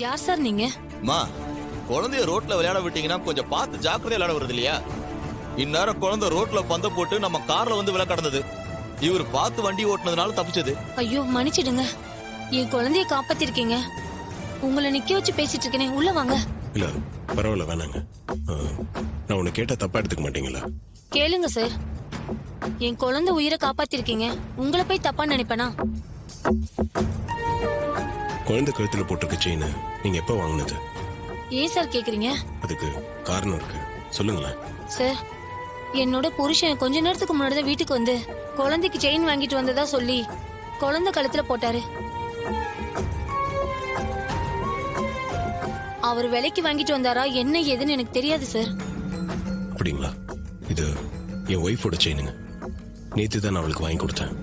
யார் சார் நீங்க? மா, குழந்தைய ரோட்ல விளையாட விட்டீங்கன்னா கொஞ்சம் பார்த்து ஜாக்கிரதையா விளையாட வருது இல்லையா? இந்நேரம் குழந்தை ரோட்ல பந்த போட்டு நம்ம கார்ல வந்து விலை கடந்தது. இவர் பார்த்து வண்டி ஓட்டுனதுனால தப்பிச்சது. ஐயோ மன்னிச்சிடுங்க, என் குழந்தைய காப்பாத்திருக்கீங்க. உங்களை நிக்க வச்சு பேசிட்டு இருக்கேனே, உள்ள வாங்க. இல்ல பரவாயில்ல, வேணாங்க. நான் உன்னை கேட்டா தப்பா எடுத்துக்க மாட்டீங்களா? கேளுங்க சார், என் குழந்தை உயிரை காப்பாத்திருக்கீங்க, உங்களை போய் தப்பா நினைப்பேனா? குழந்தை கழுத்துல போட்டிருக்க செயின் நீங்க எப்ப வாங்கினது? ஏன் சார் கேக்குறீங்க? அதுக்கு காரணம் இருக்கு, சொல்லுங்களேன். சார், என்னோட புருஷன் கொஞ்ச நேரத்துக்கு முன்னாடி தான் வீட்டுக்கு வந்து குழந்தைக்கு செயின் வாங்கிட்டு வந்ததா சொல்லி குழந்தை கழுத்துல போட்டாரு. அவர் விலைக்கு வாங்கிட்டு வந்தாரா என்ன ஏதுன்னு எனக்கு தெரியாது சார். அப்படிங்களா? இது என் ஒய்ஃபோட செயினுங்க. நேத்து தான் நான் அவளுக்கு வாங்கி கொடுத்தேன்.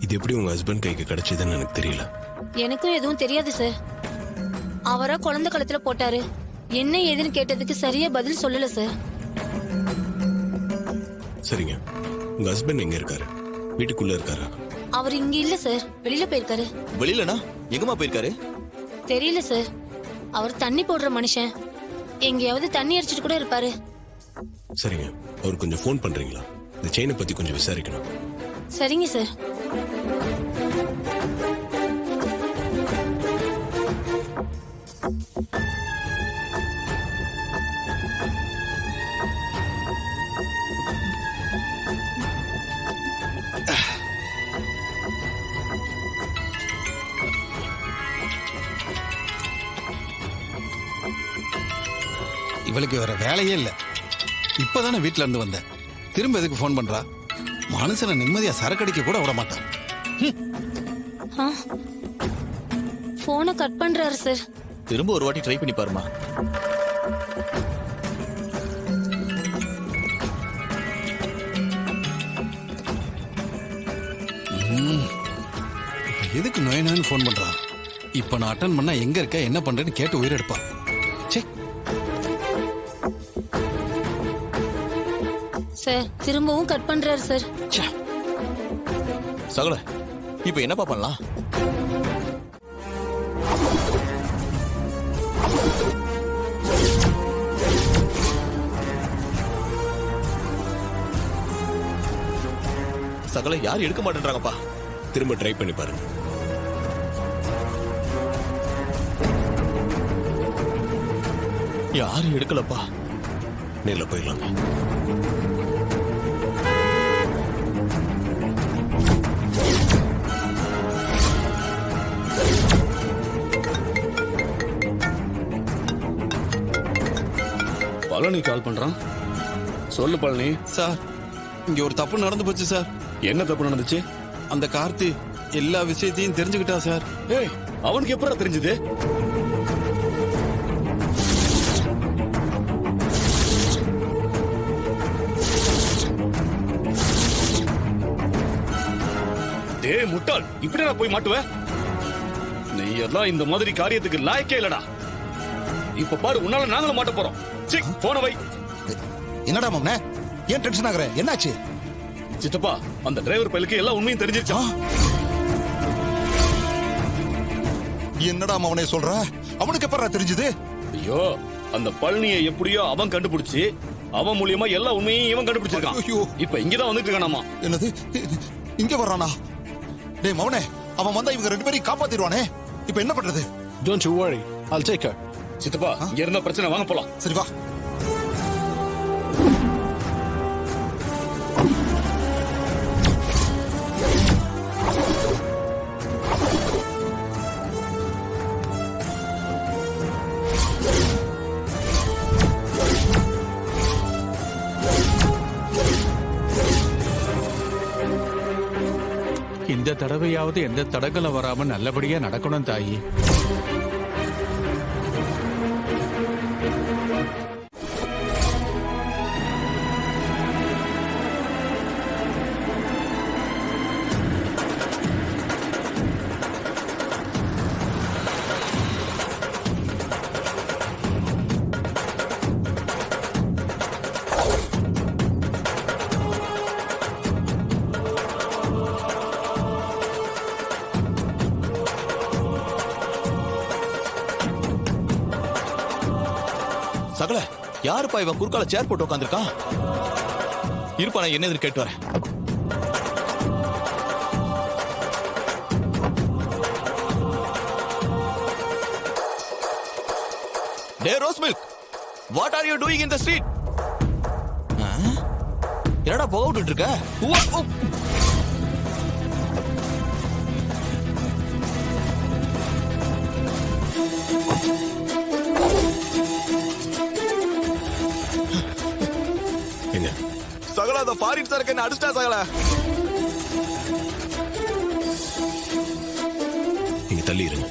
இது எப்படி உங்க ஹஸ்பண்ட் கைக்கு கிடைச்சதுன்னு எனக்கு தெரியல. எனக்கும் எதுவும் தெரியாது சார். அவரா குழந்தை கழுத்துல போட்டாரு. என்ன ஏதுன்னு கேட்டதுக்கு சரியா பதில் சொல்லல சார். சரிங்க, உங்க ஹஸ்பண்ட் எங்க இருக்காரு? வீட்டுக்குள்ள இருக்காரா? அவர் இங்க இல்ல சார், வெளியில போயிருக்காரு. வெளியிலனா எங்கம்மா போயிருக்காரு? தெரியல சார். அவர் தண்ணி போடுற மனுஷன், எங்கேயாவது தண்ணி அடிச்சிட்டு கூட இருப்பாரு. சரிங்க, அவர் கொஞ்சம் ஃபோன் பண்றீங்களா? இந்த செயினை பத்தி கொஞ்சம் விசாரிக்கணும். சரிங்க சார். இவளுக்கு வேற வேலையே இல்ல. இப்பதானே வீட்டுல இருந்து வந்தேன், திரும்ப எதுக்கு போன் பண்றா? மனுஷனை நிம்மதியா சரக்கடிக்க கூட விட மாட்டான். போனை கட் பண்றாரு சார். திரும்ப ஒரு வாட்டி ட்ரை பண்ணி பாருமா. இப்ப எதுக்கு நோயினான்னு போன் பண்றா? இப்ப நான் அட்டன் பண்ணா எங்க இருக்க என்ன பண்றேன்னு கேட்டு உயிரெடுப்பா. சே, சார் திரும்பவும் கட் பண்றாரு சார். சகல, இப்ப என்னப்பா பண்ணலாம்? சகல, யாரும் எடுக்க மாட்டேன்றாங்கப்பா. திரும்ப ட்ரை பண்ணி பாருங்க. யாரும் எடுக்கலப்பா. நேர்ல போயிடலாம். பழனி கால் பண்றான். சொல்லு பழனி. சார், இங்க ஒரு தப்பு நடந்து போச்சு சார். என்ன தப்பு நடந்துச்சு? அந்த கார்த்தி எல்லா விஷயத்தையும் தெரிஞ்சுக்கிட்டா சார். ஏய், அவனுக்கு எப்படா தெரிஞ்சது? டேய் முட்டாள், இப்படி நான் போய் மாட்டுவேன்? நீ எல்லாம் இந்த மாதிரி காரியத்துக்கு லாயக்கே இல்லடா. இப்ப பாரு, உன்னால நாங்களும் மாட்ட போறோம். சிக், போன வை. என்னடா மாமனே, ஏன் டென்ஷன் ஆகுற? என்னாச்சு? சித்தப்பா, அந்த டிரைவர் பையலுக்கு எல்லா உண்மையும் தெரிஞ்சிருச்சான். என்னடா மாமனே சொல்ற? அவனுக்கு எப்பறா தெரிஞ்சது? ஐயோ, அந்த பழனியை எப்படியோ அவன் கண்டுபிடிச்சு அவன் மூலியமா எல்லா உண்மையும் இவன் கண்டுபிடிச்சிருக்கான். ஐயோ, இப்ப இங்கதான் வந்துட்டு இருக்கானாமா. என்னது, இங்க வர்றானா? டேய் மவனே, அவன் வந்தா இவங்க ரெண்டு பேரையும் காப்பாத்திடுவானே. இப்ப என்ன பண்றது? Don't you worry, I'll take her. சித்தப்பா, இங்க இருந்த பிரச்சனை, வாங்க போலாம். சரி வா. இந்த தடவையாவது எந்த தடங்களும் வராம நல்லபடியா நடக்கணும் தாயி. சகல யாருப்பா இவன் குறுக்கால சேர் போட்டு உட்காந்துருக்கான்? இருப்பா, நான் என்னதுன்னு கேட்டு வரேன். டே rose milk, what are you doing in the street? என்னடா புகை விட்டுட்டு இருக்க? உவா, உ. எங்க சகல அந்த ஃபாரின் சரக்கு என்ன அடிச்சிட்டா சகல. நீங்க தள்ளி இருங்க.